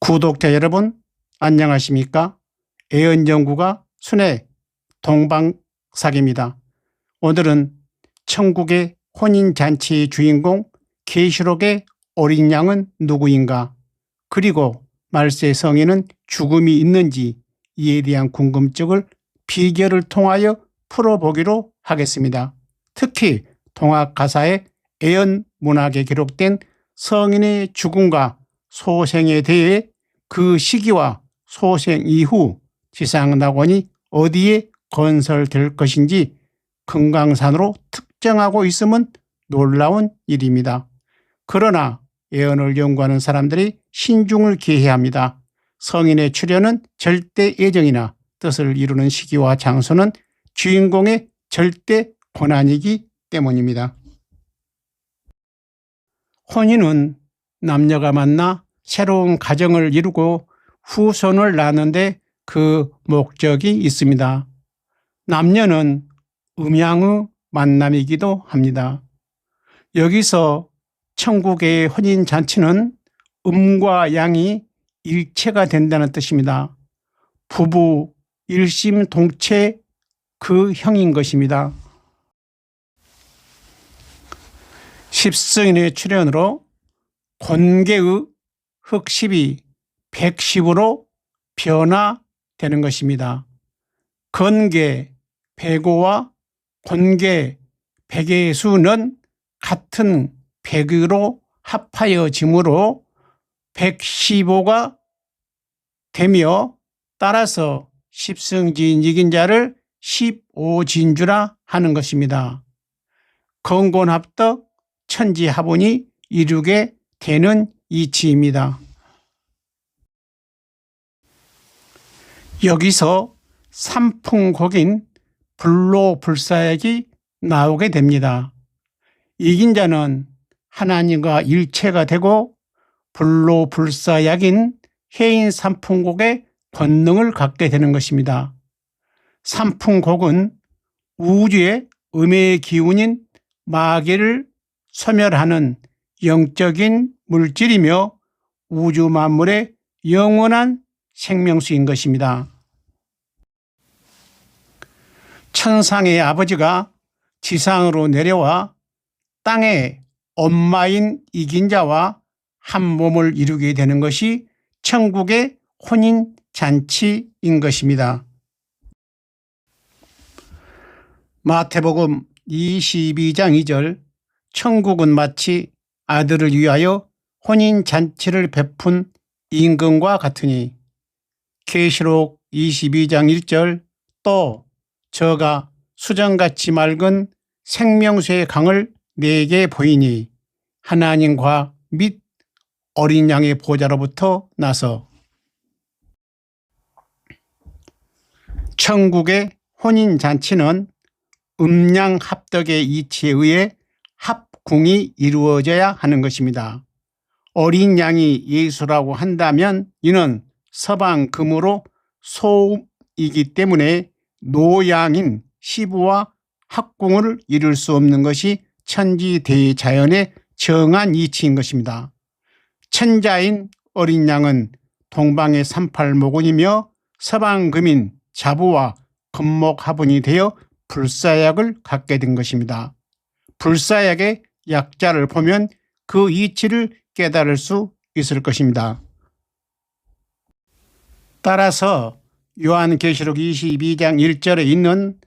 구독자 여러분 안녕하십니까? 애언연구가 순회 동방사기입니다. 오늘은 천국의 혼인잔치의 주인공 계시록의 어린 양은 누구인가, 그리고 말세 성에는 죽음이 있는지 이에 대한 궁금증을 비결을 통하여 풀어보기로 하겠습니다. 특히 동학가사의 애언문학에 기록된 성인의 죽음과 소생에 대해 그 시기와 소생 이후 지상낙원이 어디에 건설될 것인지 금강산으로 특정하고 있음은 놀라운 일입니다. 그러나 애언을 연구하는 사람들이 신중을 기해야 합니다. 성인의 출현은 절대 예정이나 뜻을 이루는 시기와 장소는 주인공의 절대 권한이기 때문입니다. 혼인은 남녀가 만나 새로운 가정을 이루고 후손을 낳는데 그 목적이 있습니다. 남녀는 음양의 만남이기도 합니다. 여기서 천국의 혼인잔치는 음과 양이 일체가 된다는 뜻입니다. 부부 일심동체 그 형인 것입니다. 십승인의 출현으로 권계의 흑십이 백십으로 변화되는 것입니다. 건계 백오와 권계 백의 수는 같은 백으로 합하여지므로 115가 되며, 따라서 십승진 이긴 자를 15진주라 하는 것입니다. 건곤합덕 천지화분이 이루게 되는 이치입니다. 여기서 삼풍곡인 불로불사약이 나오게 됩니다. 이긴 자는 하나님과 일체가 되고 불로불사약인 해인 삼풍곡의 권능을 갖게 되는 것입니다. 삼풍곡은 우주의 음의 기운인 마계를 소멸하는 영적인 물질이며 우주 만물의 영원한 생명수인 것입니다. 천상의 아버지가 지상으로 내려와 땅의 엄마인 이긴 자와 한 몸을 이루게 되는 것이 천국의 혼인잔치인 것입니다. 마태복음 22장 2절, 천국은 마치 아들을 위하여 혼인잔치를 베푼 임금과 같으니, 계시록 22장 1절, 또 저가 수정같이 맑은 생명수의 강을 내게 보이니 하나님과 및 어린 양의 보좌로부터 나서. 천국의 혼인잔치는 음양 합덕의 이치에 의해 합궁이 이루어져야 하는 것입니다. 어린 양이 예수라고 한다면 이는 서방금으로 소음이기 때문에 노양인 시부와 합궁을 이룰 수 없는 것이 천지대자연의 정한 이치인 것입니다. 천자인 어린 양은 동방의 38모군이며 서방금인 자부와 금목화분이 되어 불사약을 갖게 된 것입니다. 불사약의 약자를 보면 그 이치를 깨달을 수 있을 것입니다. 따라서 요한계시록 22장 1절에 있는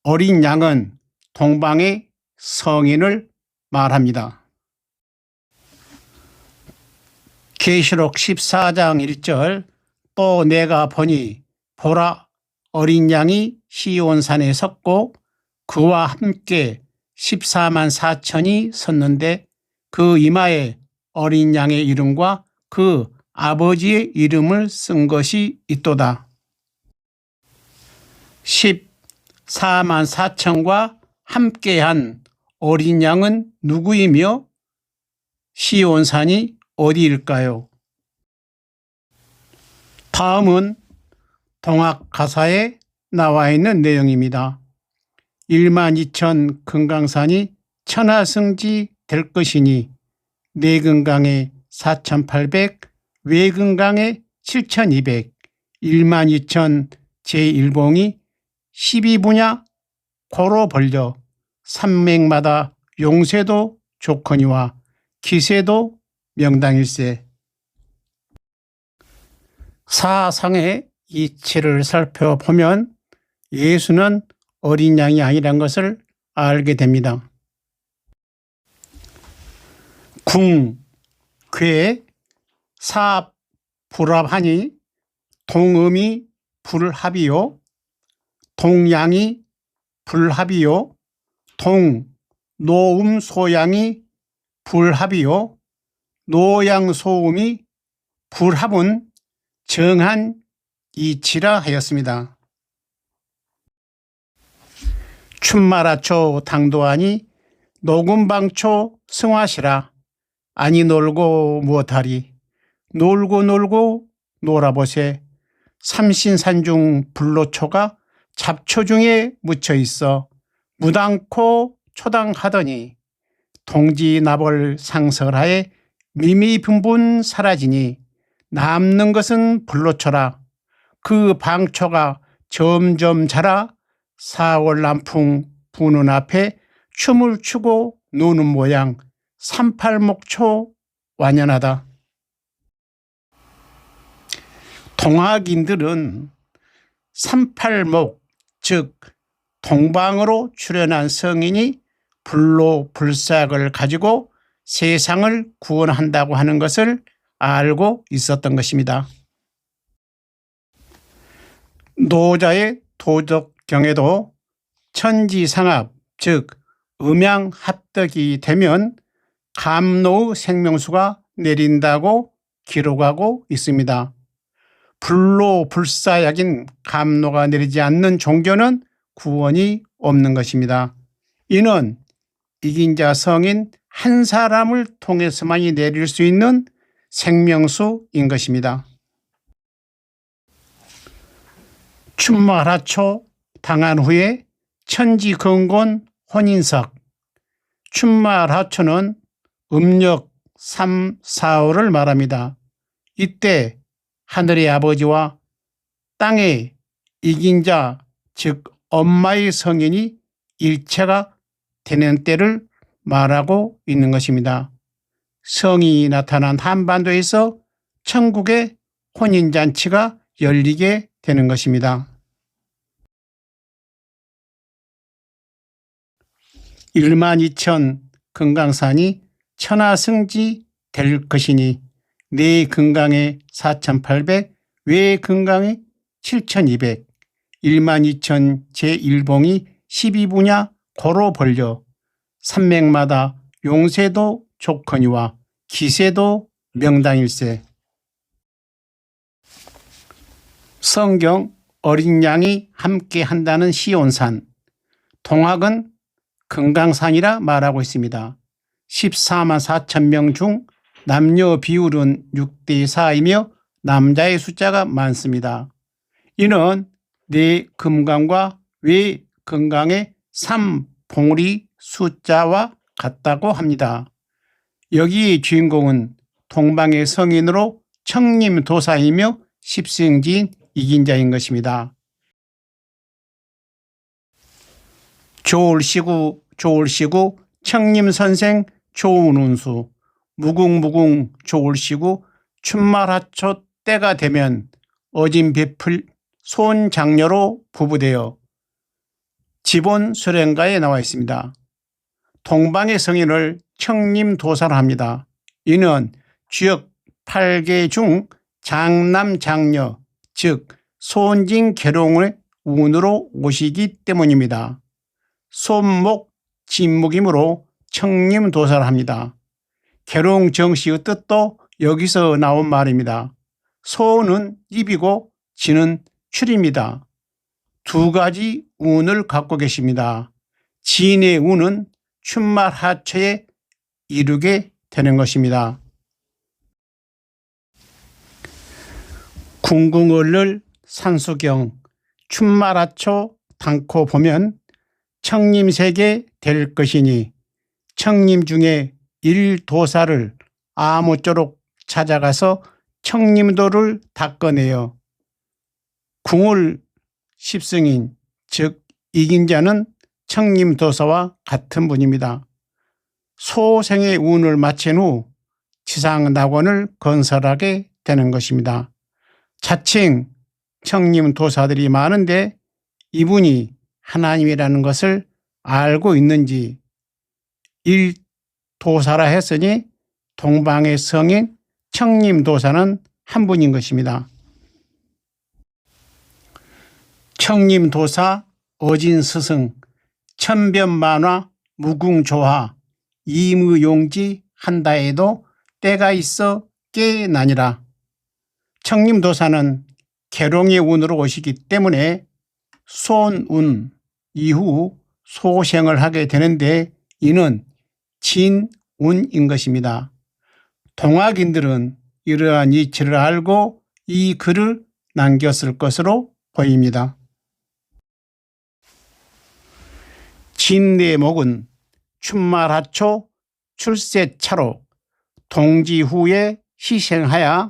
어린 양은 동방의 성인을 말합니다. 계시록 14장 1절, 또 내가 보니 보라, 어린 양이 시온산에 섰고 그와 함께 14만 4천이 섰는데 그 이마에 어린 양의 이름과 그 아버지의 이름을 쓴 것이 있도다. 14만 4천과 함께한 어린 양은 누구이며 시온산이 어디일까요? 다음은 동학가사에 나와 있는 내용입니다. 12,000 금강산이 천하승지 될 것이니 네 금강에 4,800 외근강에 7,200, 12,000 제1봉이 12분야 고로 벌려 산맥마다 용새도 좋거니와 기새도 명당일세. 사상의 이치를 살펴보면 예수는 어린 양이 아니란 것을 알게 됩니다. 궁, 괴, 사, 불합하니 동음이 불합이요 동양이 불합이요 동, 노음 소양이 불합이요 노양 소음이 불합은 정한 이치라 하였습니다. 춘마라초 당도하니 녹음방초 승화시라 아니 놀고 무엇하리 놀고 놀고 놀아보세 삼신산중 불로초가 잡초 중에 묻혀 있어 무당코 초당하더니 동지나벌 상설하에 미미분분 사라지니 남는 것은 불로초라 그 방초가 점점 자라 4월 남풍 부는 앞에 춤을 추고 노는 모양 38목초 완연하다. 동학인들은 38목 즉 동방으로 출현한 성인이 불로 불삭을 가지고 세상을 구원한다고 하는 것을 알고 있었던 것입니다. 노자의 도덕경에도 천지상합 즉 음양합덕이 되면 감노의 생명수가 내린다고 기록하고 있습니다. 불로 불사약인 감노가 내리지 않는 종교는 구원이 없는 것입니다. 이는 이긴 자 성인 한 사람을 통해서만이 내릴 수 있는 생명수인 것입니다. 춘마하초 당한 후에 천지근곤 혼인석 춘마하초는 음력 3, 4월을 말합니다. 이때 하늘의 아버지와 땅의 이긴 자 즉 엄마의 성인이 일체가 되는 때를 말하고 있는 것입니다. 성이 나타난 한반도에서 천국의 혼인잔치가 열리게 되는 것입니다. 12,000 금강산이 천하승지 될 것이니 내 금강에 4,800, 외 금강에 7,200, 12,000 제1봉이 12분야 고로 벌려 산맥마다 용새도 좋거니와 기새도 명당일세. 성경 어린 양이 함께 한다는 시온산, 동학은 금강산이라 말하고 있습니다. 14만 4천 명 중 남녀 비율은 6대 4이며 남자의 숫자가 많습니다. 이는 내 금강과 외 금강의 3봉우리 숫자와 같다고 합니다. 여기의 주인공은 동방의 성인으로 청림도사이며 십승지인 이긴 자인 것입니다. 조울시구 청림선생 조운운수 무궁무궁 조울시구 춘마하초 때가 되면 어진 베풀 손장녀로 부부되어 지본 수련가에 나와 있습니다. 동방의 성인을 청림도사로 합니다. 이는 주역 8개 중 장남장녀 즉 손진계룡의 운으로 오시기 때문입니다. 손목 진목이므로 청림도사를 합니다. 계룡정씨의 뜻도 여기서 나온 말입니다. 소는 입이고 진은 출입니다. 두 가지 운을 갖고 계십니다. 진의 운은 춘마하초에 이르게 되는 것입니다. 궁궁얼를 산수경 춘마하초 당코 보면 청림세계 될 것이니 청림 중에 일도사를 아무쪼록 찾아가서 청림도를 닦아내어 궁을 십승인 즉 이긴 자는 청림도사와 같은 분입니다. 소생의 운을 마친 후 지상낙원을 건설하게 되는 것입니다. 자칭 청림도사들이 많은데 이분이 하나님이라는 것을 알고 있는지 일도사라 했으니 동방의 성인 청림도사는 한 분인 것입니다. 청림도사, 어진스승, 천변만화, 무궁조화, 이무용지 한다 해도 때가 있어 깨나니라. 청림도사는 계룡의 운으로 오시기 때문에 손운 이후 소생을 하게 되는데 이는 진운인 것입니다. 동학인들은 이러한 이치를 알고 이 글을 남겼을 것으로 보입니다. 진내목은 춘말하초 출세차로 동지 후에 희생하여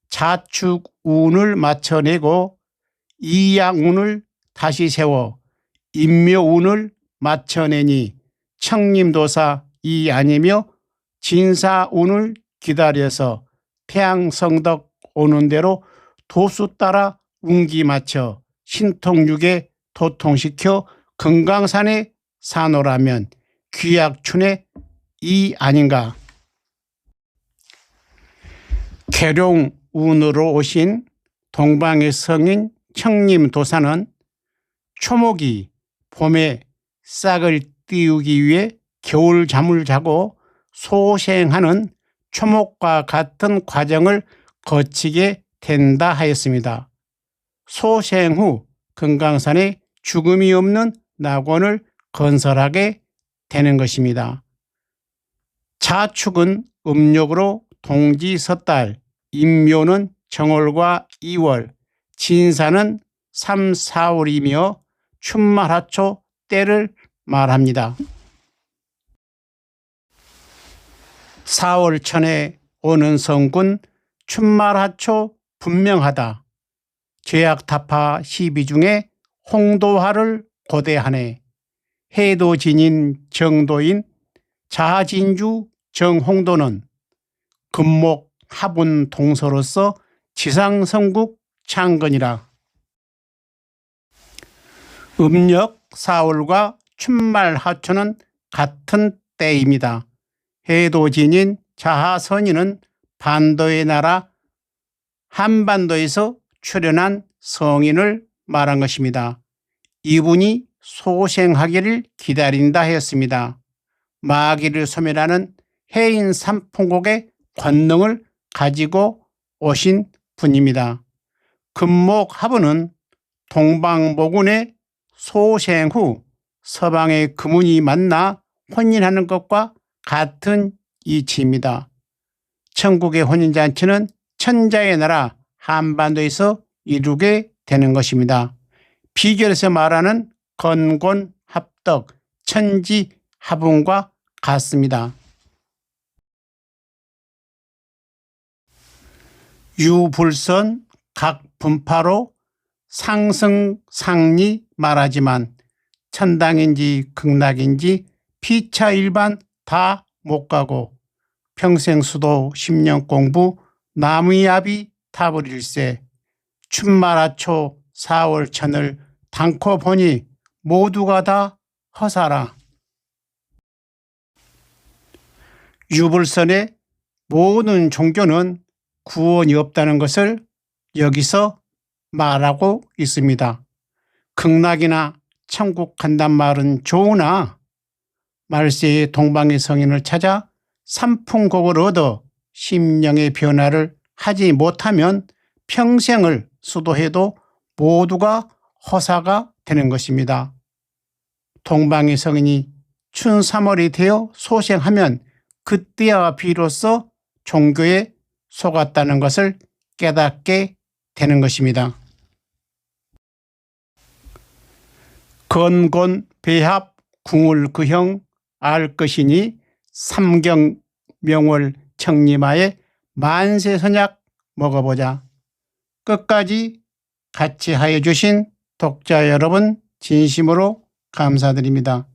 자축운을 맞춰내고 이양운을 다시 세워 인묘운을 맞춰내니 청림도사 이 아니며 진사운을 기다려서 태양성덕 오는 대로 도수 따라 운기 맞춰 신통육에 도통시켜 금강산에 사노라면 귀약춘의 이 아닌가. 계룡운으로 오신 동방의 성인 청림도사는 초목이 봄에 싹을 띄우기 위해 겨울잠을 자고 소생하는 초목과 같은 과정을 거치게 된다 하였습니다. 소생 후 금강산에 죽음이 없는 낙원을 건설하게 되는 것입니다. 자축은 음력으로 동지 섣달, 인묘는 정월과 2월, 진사는 3, 4월이며 춘말하초 때를 말합니다. 4월천에 오는 성군 춘말하초 분명하다. 죄악타파 시비 중에 홍도화를 고대하네. 해도진인 정도인 자진주 정홍도는 금목 합운 동서로서 지상성국 창건이라. 음력 4월과 춘말하초는 같은 때입니다. 해도진인 자하선인은 반도의 나라 한반도에서 출현한 성인을 말한 것입니다. 이분이 소생하기를 기다린다 하였습니다. 마귀를 소멸하는 해인 삼풍곡의 권능을 가지고 오신 분입니다. 금목합은은 동방모군의 소생 후 서방의 금운이 만나 혼인하는 것과 같은 이치입니다. 천국의 혼인잔치는 천자의 나라 한반도에서 이루게 되는 것입니다. 비결에서 말하는 건곤, 합덕, 천지, 합운과 같습니다. 유불선 각 분파로 상승 상리 말하지만 천당인지 극락인지 피차 일반 다 못 가고 평생 수도 10년 공부 나무야비 타버릴세. 춘말하초 4월천을 당코 보니 모두가 다 허사라. 유불선의 모든 종교는 구원이 없다는 것을 여기서 말하고 있습니다. 극락이나 천국 간단 말은 좋으나 말세의 동방의 성인을 찾아 삼풍곡을 얻어 심령의 변화를 하지 못하면 평생을 수도해도 모두가 허사가 되는 것입니다. 동방의 성인이 춘 3월이 되어 소생하면 그때야 비로소 종교에 속았다는 것을 깨닫게 되는 것입니다. 건곤 배합 궁을 그형 알 것이니 삼경 명월 청림하에 만세선약 먹어보자. 끝까지 같이 하여 주신 독자 여러분 진심으로 감사드립니다.